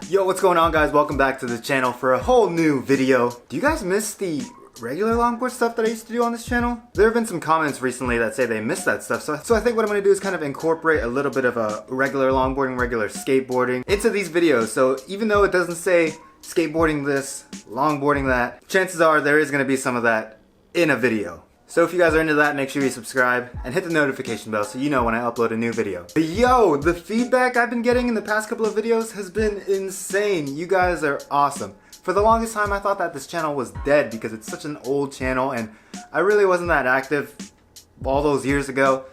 Yo, what's going on, guys? Welcome back to the channel for a whole new video. Do you guys miss the regular longboard stuff that I used to do on this channel? There have been some comments recently that say they miss that stuff, so I think what I'm going to do is kind of incorporate a little bit of a regular longboarding, regular skateboarding into these videos. So even though it doesn't say skateboarding this, longboarding that, chances are there is going to be some of that in a video. So if you guys are into that, make sure you subscribe and hit the notification bell so you know when I upload a new video. But yo, the feedback I've been getting in the past couple of videos has been insane. You guys are awesome. For the longest time, I thought that this channel was dead because it's such an old channel and I really wasn't that active all those years ago.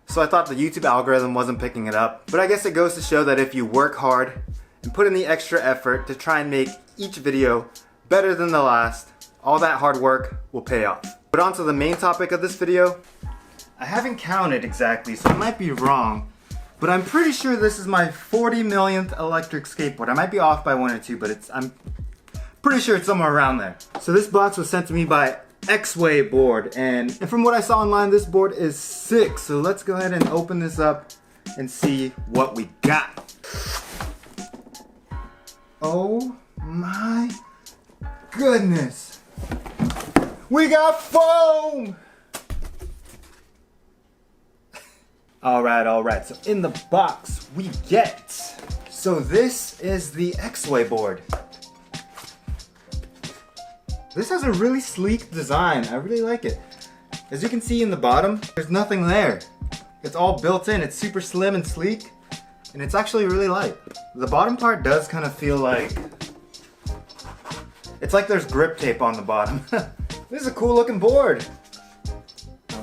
So I thought the YouTube algorithm wasn't picking it up. But I guess it goes to show that if you work hard and put in the extra effort to try and make each video better than the last, all that hard work will pay off. But on to the main topic of this video. I haven't counted exactly, so I might be wrong, but I'm pretty sure this is my 40 millionth electric skateboard. I might be off by one or two, but I'm pretty sure it's somewhere around there. So this box was sent to me by Exway Board, and from what I saw online, this board is sick. So let's go ahead and open this up and see what we got. Oh my goodness. We got foam! Alright, so in the box we get, so this is the Exway board. This has a really sleek design, I really like it. As you can see in the bottom, there's nothing there. It's all built in, it's super slim and sleek, and it's actually really light. The bottom part does kind of feel like, it's like there's grip tape on the bottom. This is a cool looking board.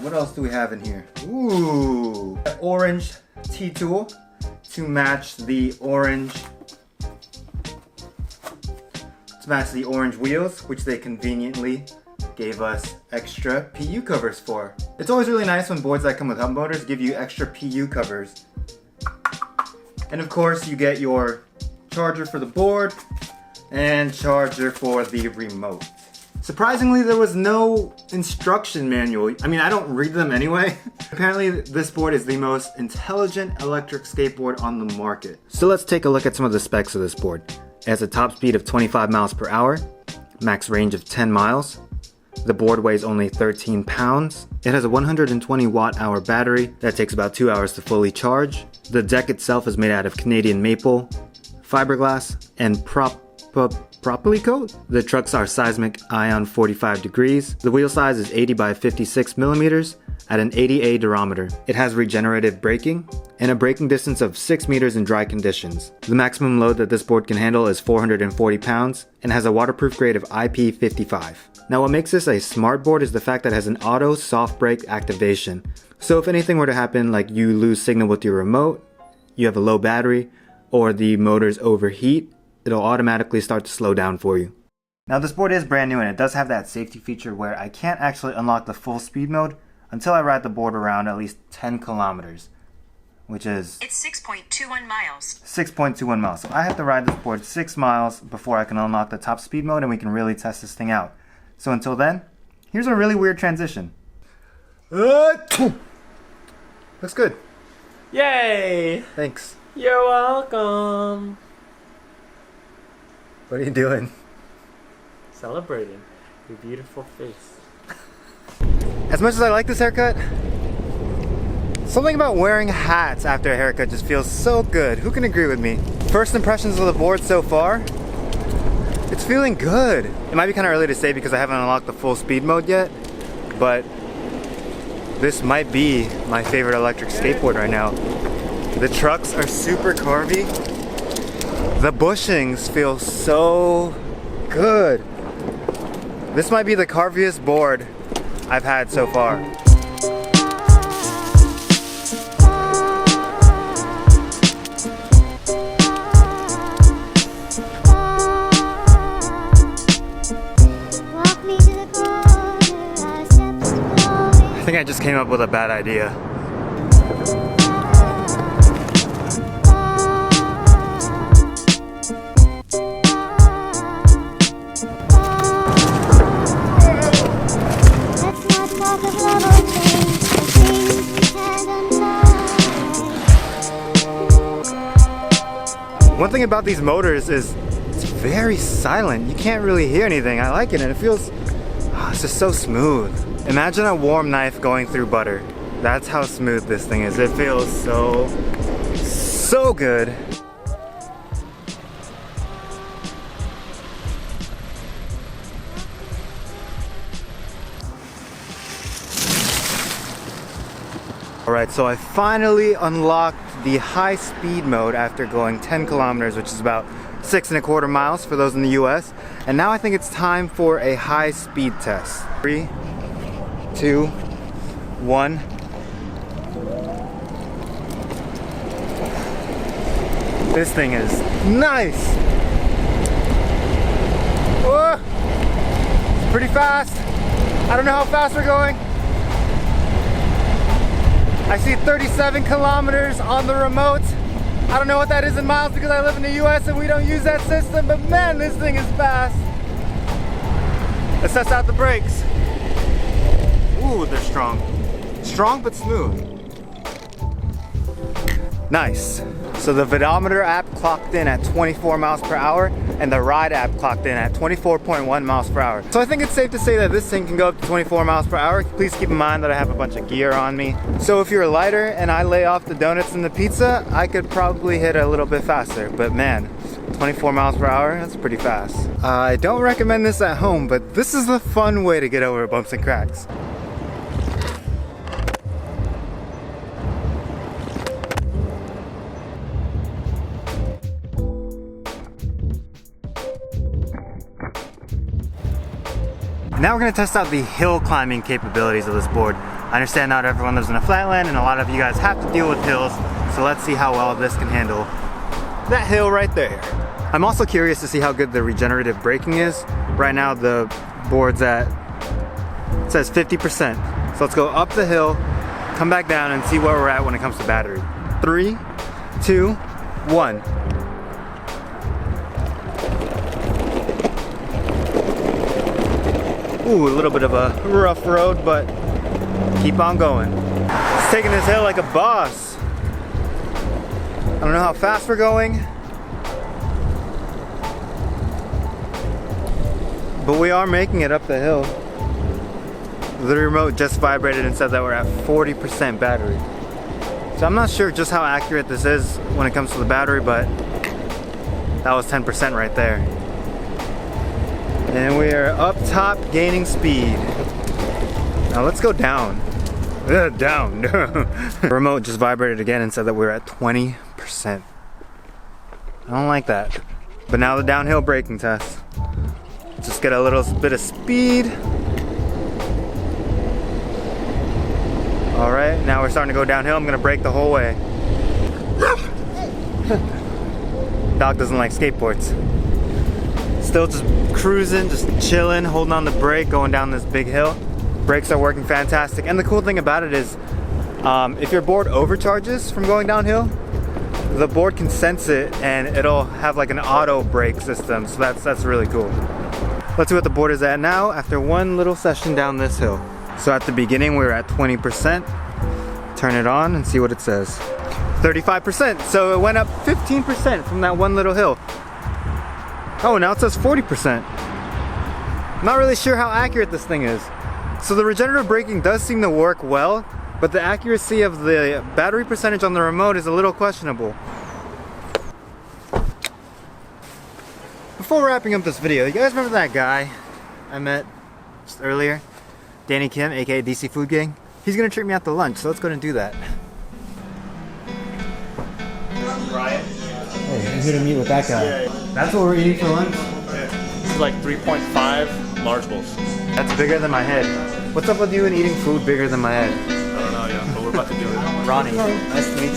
What else do we have in here? Ooh, orange T-tool to match the orange wheels, which they conveniently gave us extra PU covers for. It's always really nice when boards that come with hub motors give you extra PU covers. And of course you get your charger for the board and charger for the remote. Surprisingly, there was no instruction manual. I mean, I don't read them anyway. Apparently, this board is the most intelligent electric skateboard on the market. So let's take a look at some of the specs of this board. It has a top speed of 25 miles per hour, max range of 10 miles. The board weighs only 13 pounds. It has a 120 watt-hour battery that takes about 2 hours to fully charge. The deck itself is made out of Canadian maple, fiberglass, and properly coat. The trucks are seismic ion 45 degrees. The wheel size is 80 by 56 millimeters at an 80A durometer. It has regenerative braking and a braking distance of 6 meters in dry conditions. The maximum load that this board can handle is 440 pounds and has a waterproof grade of IP55. Now what makes this a smart board is the fact that it has an auto soft brake activation. So if anything were to happen, like you lose signal with your remote, you have a low battery, or the motors overheat, it'll automatically start to slow down for you. Now this board is brand new and it does have that safety feature where I can't actually unlock the full speed mode until I ride the board around at least 10 kilometers, which is... It's 6.21 miles. 6.21 miles. So I have to ride this board 6 miles before I can unlock the top speed mode and we can really test this thing out. So until then, here's a really weird transition. Looks good. Yay! Thanks. You're welcome. What are you doing? Celebrating your beautiful face. As much as I like this haircut, something about wearing hats after a haircut just feels so good. Who can agree with me? First impressions of the board so far, it's feeling good. It might be kind of early to say because I haven't unlocked the full speed mode yet, but this might be my favorite electric skateboard right now. The trucks are super carvy. The bushings feel so good. This might be the carviest board I've had so far. I think I just came up with a bad idea. One thing about these motors is it's very silent. You can't really hear anything. I like it, and it feels, it's just so smooth. Imagine a warm knife going through butter. That's how smooth this thing is. It feels so good. Alright, so I finally unlocked the high speed mode after going 10 kilometers, which is about 6.25 miles for those in the US. And now I think it's time for a high speed test. 3, 2, 1. This thing is nice! Whoa. It's pretty fast. I don't know how fast we're going. I see 37 kilometers on the remote. I don't know what that is in miles because I live in the US and we don't use that system, but man, this thing is fast. Let's test out the brakes. Ooh, they're strong. Strong but smooth. Nice. So the Vidometer app clocked in at 24 miles per hour and the Ride app clocked in at 24.1 miles per hour. So I think it's safe to say that this thing can go up to 24 miles per hour. Please keep in mind that I have a bunch of gear on me. So if you're lighter and I lay off the donuts and the pizza, I could probably hit a little bit faster. But man, 24 miles per hour, that's pretty fast. I don't recommend this at home, but this is a fun way to get over bumps and cracks. Now we're going to test out the hill climbing capabilities of this board. I understand not everyone lives in a flatland and a lot of you guys have to deal with hills, so let's see how well this can handle that hill right there. I'm also curious to see how good the regenerative braking is. Right now the board's at, it says 50%. So let's go up the hill, come back down and see where we're at when it comes to battery. 3, 2, 1. Ooh, a little bit of a rough road, but keep on going. It's taking this hill like a boss. I don't know how fast we're going, but we are making it up the hill. The remote just vibrated and said that we're at 40% battery. So I'm not sure just how accurate this is when it comes to the battery, but that was 10% right there. And we are up top gaining speed. Now let's go down. Down. The remote just vibrated again and said that we're at 20%. I don't like that. But now the downhill braking test. Just get a little bit of speed. Alright, now we're starting to go downhill. I'm gonna brake the whole way. Dog doesn't like skateboards. Still just cruising, just chilling, holding on the brake, going down this big hill. Brakes are working fantastic. And the cool thing about it is, if your board overcharges from going downhill, the board can sense it and it'll have like an auto brake system. So that's really cool. Let's see what the board is at now after one little session down this hill. So at the beginning we were at 20%. Turn it on and see what it says. 35%. So it went up 15% from that one little hill. Oh, now it says 40%. Not really sure how accurate this thing is. So the regenerative braking does seem to work well, but the accuracy of the battery percentage on the remote is a little questionable. Before wrapping up this video, you guys remember that guy I met just earlier? Danny Kim, aka DC Food Gang? He's gonna treat me out to lunch, so let's go and do that. Ryan? Hey, I'm here to meet with that guy. That's what we're eating for lunch? This is like 3.5 large bowls. That's bigger than my head. What's up with you and eating food bigger than my head? I don't know, yeah, but we're about to do it. Ronnie, nice to meet you.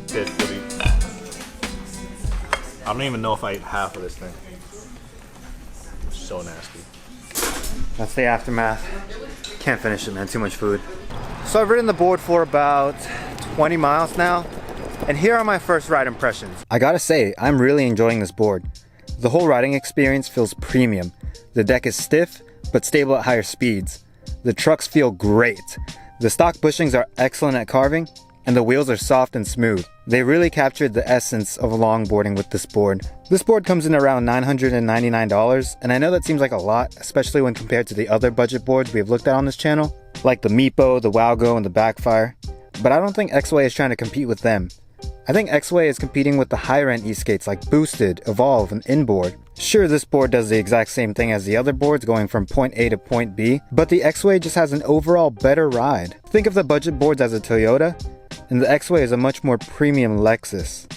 Dead footy. I don't even know if I ate half of this thing. It's so nasty. That's the aftermath. Can't finish it, man. Too much food. So I've ridden the board for about 20 miles now, and here are my first ride impressions. I gotta say, I'm really enjoying this board. The whole riding experience feels premium. The deck is stiff, but stable at higher speeds. The trucks feel great. The stock bushings are excellent at carving, and the wheels are soft and smooth. They really captured the essence of longboarding with this board. This board comes in around $999, and I know that seems like a lot, especially when compared to the other budget boards we've looked at on this channel, like the Meepo, the Wowgo, and the Backfire. But I don't think Exway is trying to compete with them. I think Exway is competing with the higher end eskates like Boosted, Evolve, and Inboard. Sure, this board does the exact same thing as the other boards, going from point A to point B, but the Exway just has an overall better ride. Think of the budget boards as a Toyota, and the Exway is a much more premium Lexus.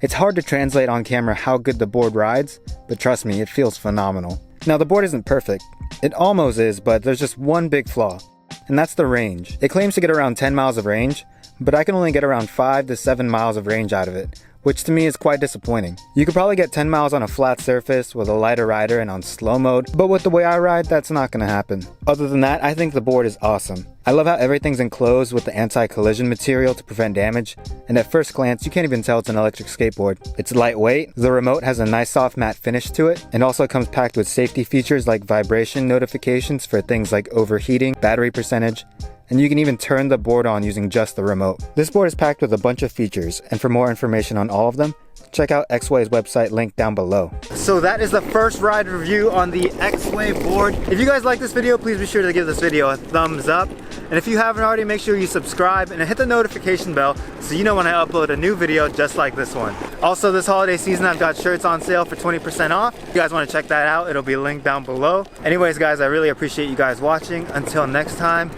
It's hard to translate on camera how good the board rides, but trust me, it feels phenomenal. Now, the board isn't perfect. It almost is, but there's just one big flaw, and that's the range. It claims to get around 10 miles of range, but I can only get around 5 to 7 miles of range out of it, which to me is quite disappointing. You could probably get 10 miles on a flat surface with a lighter rider and on slow mode, but with the way I ride, that's not gonna happen. Other than that, I think the board is awesome. I love how everything's enclosed with the anti-collision material to prevent damage, and at first glance, you can't even tell it's an electric skateboard. It's lightweight, the remote has a nice soft matte finish to it, and also comes packed with safety features like vibration notifications for things like overheating, battery percentage, and you can even turn the board on using just the remote. This board is packed with a bunch of features, and for more information on all of them, check out Exway's website linked down below. So that is the first ride review on the Exway board. If you guys like this video, please be sure to give this video a thumbs up. And if you haven't already, make sure you subscribe and hit the notification bell so you know when I upload a new video just like this one. Also, this holiday season, I've got shirts on sale for 20% off. If you guys want to check that out, it'll be linked down below. Anyways, guys, I really appreciate you guys watching. Until next time,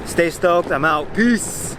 stay stoked. I'm out. Peace.